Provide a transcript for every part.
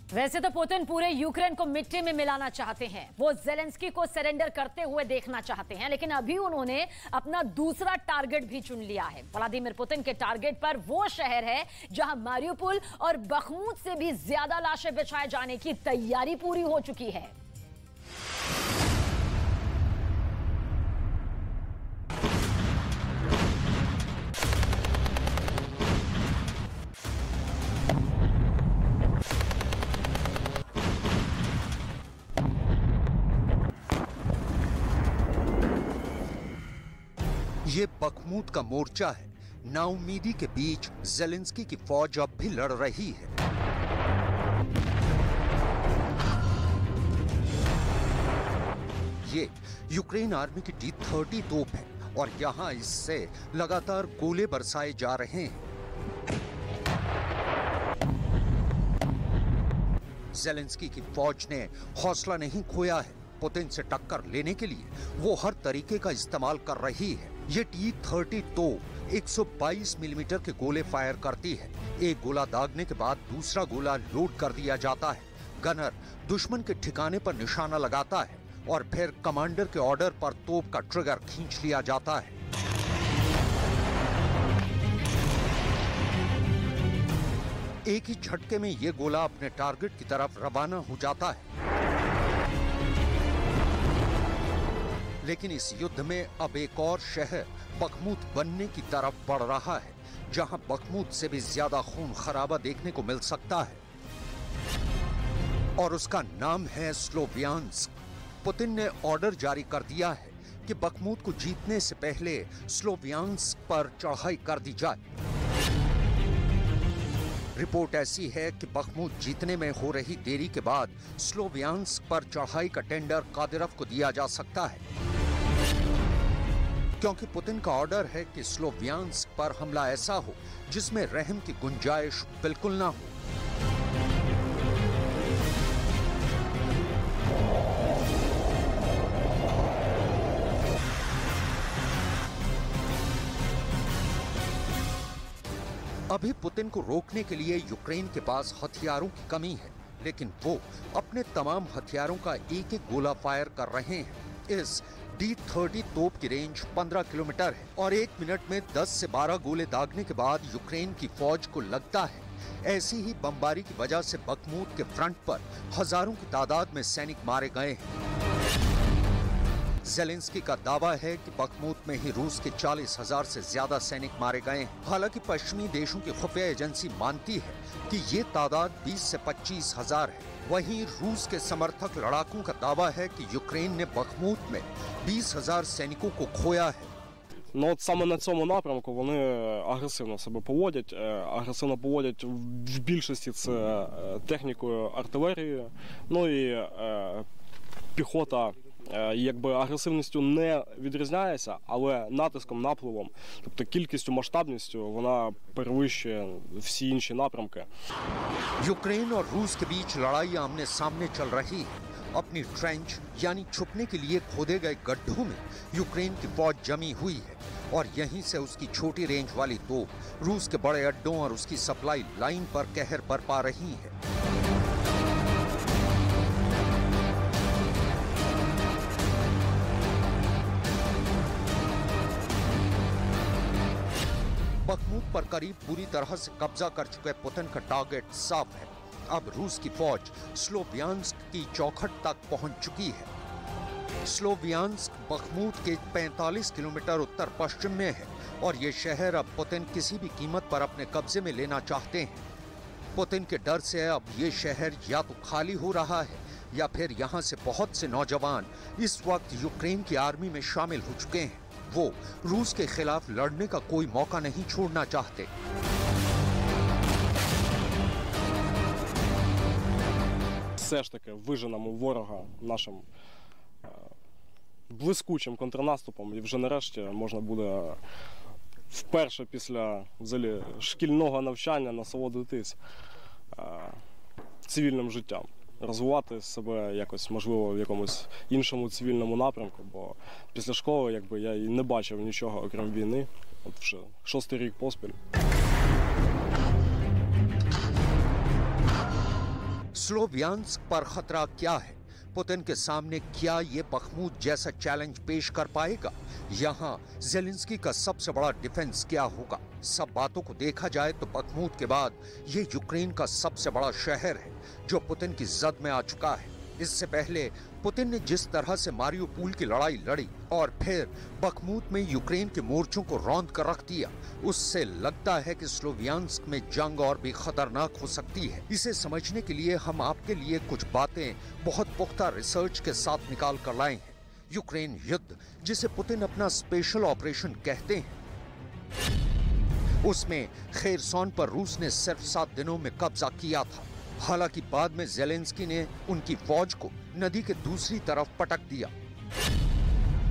वैसे तो पुतिन पूरे यूक्रेन को मिट्टी में मिलाना चाहते हैं। वो ज़ेलेंस्की को सरेंडर करते हुए देखना चाहते हैं, लेकिन अभी उन्होंने अपना दूसरा टारगेट भी चुन लिया है। व्लादिमीर पुतिन के टारगेट पर वो शहर है जहां मारियुपोल और बखमुत से भी ज्यादा लाशें बिछाए जाने की तैयारी पूरी हो चुकी है। ये बखमुत का मोर्चा है। नाउमीदी के बीच ज़ेलेंस्की की फौज अब भी लड़ रही है। ये यूक्रेन आर्मी की T-30 तोप है और यहां इससे लगातार गोले बरसाए जा रहे हैं। ज़ेलेंस्की की फौज ने हौसला नहीं खोया है। पुतिन से टक्कर लेने के लिए वो हर तरीके का इस्तेमाल कर रही है। ये T-30 तोप 122 मिलीमीटर के गोले फायर करती है। एक गोला दागने के बाद दूसरा गोला लोड कर दिया जाता है। गनर दुश्मन के ठिकाने पर निशाना लगाता है और फिर कमांडर के ऑर्डर पर तोप का ट्रिगर खींच लिया जाता है। एक ही झटके में ये गोला अपने टारगेट की तरफ रवाना हो जाता है। लेकिन इस युद्ध में अब एक और शहर बखमुत बनने की तरफ बढ़ रहा है, जहां बखमुत से भी ज्यादा खून खराबा देखने को मिल सकता है और उसका नाम है स्लोवियांस्क। पुतिन ने ऑर्डर जारी कर दिया है कि बखमुत को जीतने से पहले स्लोवियांस्क पर चढ़ाई कर दी जाए। रिपोर्ट ऐसी है कि बखमुत जीतने में हो रही देरी के बाद स्लोवियांस्क पर चढ़ाई का टेंडर कादिरोव को दिया जा सकता है, क्योंकि पुतिन का ऑर्डर है कि स्लोवियांस्क पर हमला ऐसा हो जिसमें रहम की गुंजाइश बिल्कुल ना हो। अभी पुतिन को रोकने के लिए यूक्रेन के पास हथियारों की कमी है, लेकिन वो अपने तमाम हथियारों का एक एक गोला फायर कर रहे हैं। इस T-30 तोप की रेंज 15 किलोमीटर है और 1 मिनट में 10 से 12 गोले दागने के बाद यूक्रेन की फौज को लगता है ऐसी ही बमबारी की वजह से बखमुत के फ्रंट पर हजारों की तादाद में सैनिक मारे गए हैं। ज़ेलेंस्की का दावा है कि बखमुत में ही रूस के 40,000 से ज्यादा सैनिक मारे गए हैं। हालांकि पश्चिमी देशों की खुफिया एजेंसी मानती है कि ये तादाद 20 से 25,000 है। वहीं रूस के समर्थक लड़ाकों का दावा है कि यूक्रेन ने बखमुत में 20,000 сеніків खोया है. Ну от саме на цьому напрямку вони агресивно себе поводять. Агресивно поводять в більшості це технікою, артилерією. Ну і піхота якби агресивністю не відрізняється, але натиском, напливом, тобто кількістю, масштабністю вона перевищує всі інші напрямки. यूक्रेन और रूस के बीच लड़ाई आमने सामने चल रही है। अपनी ट्रेंच यानी छुपने के लिए खोदे गए गड्ढों में यूक्रेन की फौज जमी हुई है और यहीं से उसकी छोटी रेंज वाली तोप रूस के बड़े अड्डों और उसकी सप्लाई लाइन पर कहर बरपा रही है। बखमुत पर करीब पूरी तरह से कब्जा कर चुके पुतिन का टारगेट साफ है। अब रूस की फौज स्लोवियांस्क की चौखट तक पहुंच चुकी है। स्लोवियांस्क बखमुत के 45 किलोमीटर उत्तर पश्चिम में है और ये शहर अब पुतिन किसी भी कीमत पर अपने कब्जे में लेना चाहते हैं। पुतिन के डर से अब ये शहर या तो खाली हो रहा है या फिर यहाँ से बहुत से नौजवान इस वक्त यूक्रेन की आर्मी में शामिल हो चुके हैं। वो रूस के खिलाफ लड़ने का कोई मौका नहीं छोड़ना चाहते। Все ж таки виженемо ворога нашим блискучим контрнаступом, і вже нарешті можна буде вперше після взагалі шкільного навчання насолодитись цивільним життям, розвивати себе якось, можливо, в якомусь іншому цивільному напрямку, бо після школи якби я і не бачив нічого, окрім війни, от вже 6-й рік поспіль. स्लोवियांस्क पर खतरा क्या है? पुतिन के सामने क्या ये बखमूत जैसा चैलेंज पेश कर पाएगा? यहाँ ज़ेलेंस्की का सबसे बड़ा डिफेंस क्या होगा? सब बातों को देखा जाए तो बखमूत के बाद ये यूक्रेन का सबसे बड़ा शहर है जो पुतिन की जद में आ चुका है। इससे पहले पुतिन ने जिस तरह से मारियोपोल की लड़ाई लड़ी और फिर बखमूत में यूक्रेन के मोर्चों को रौंद कर रख दिया, उससे लगता है कि स्लोवियांस्क में जंग और भी खतरनाक हो सकती है। इसे समझने के लिए हम आपके लिए कुछ बातें बहुत पुख्ता रिसर्च के साथ निकाल कर लाए हैं। यूक्रेन युद्ध, जिसे पुतिन अपना स्पेशल ऑपरेशन कहते हैं, उसमें खेरसोन पर रूस ने सिर्फ 7 दिनों में कब्जा किया था। हालांकि बाद में ज़ेलेंस्की ने उनकी फौज को नदी के दूसरी तरफ पटक दिया।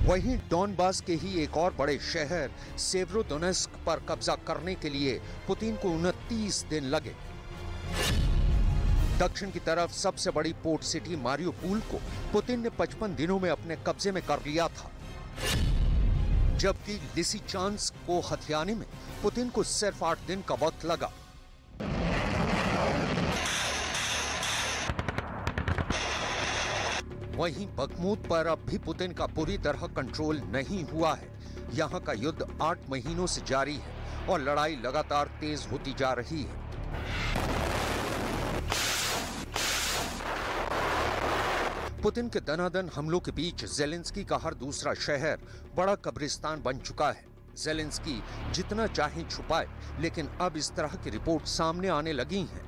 वहीं डॉनबास के ही एक और बड़े शहर सेवेरोडोनेस्क पर कब्जा करने के लिए पुतिन को 29 दिन लगे। दक्षिण की तरफ सबसे बड़ी पोर्ट सिटी मारियोपोल को पुतिन ने 55 दिनों में अपने कब्जे में कर लिया था, जबकि लिसिचांस्क को हथियाने में पुतिन को सिर्फ 8 दिन का वक्त लगा। वहीं बखमूत पर अब भी पुतिन का पूरी तरह कंट्रोल नहीं हुआ है। यहाँ का युद्ध 8 महीनों से जारी है और लड़ाई लगातार तेज होती जा रही है। पुतिन के दनादन हमलों के बीच ज़ेलेंस्की का हर दूसरा शहर बड़ा कब्रिस्तान बन चुका है। ज़ेलेंस्की जितना चाहे छुपाए, लेकिन अब इस तरह की रिपोर्ट सामने आने लगी हैं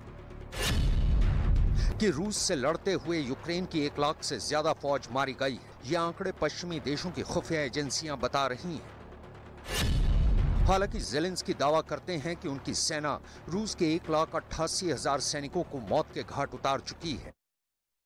कि रूस से लड़ते हुए यूक्रेन की 1 लाख से ज्यादा फौज मारी गई है। ये आंकड़े पश्चिमी देशों की खुफिया एजेंसियां बता रही हैं। हालांकि ज़ेलेंस्की दावा करते हैं कि उनकी सेना रूस के 1,88,000 सैनिकों को मौत के घाट उतार चुकी है।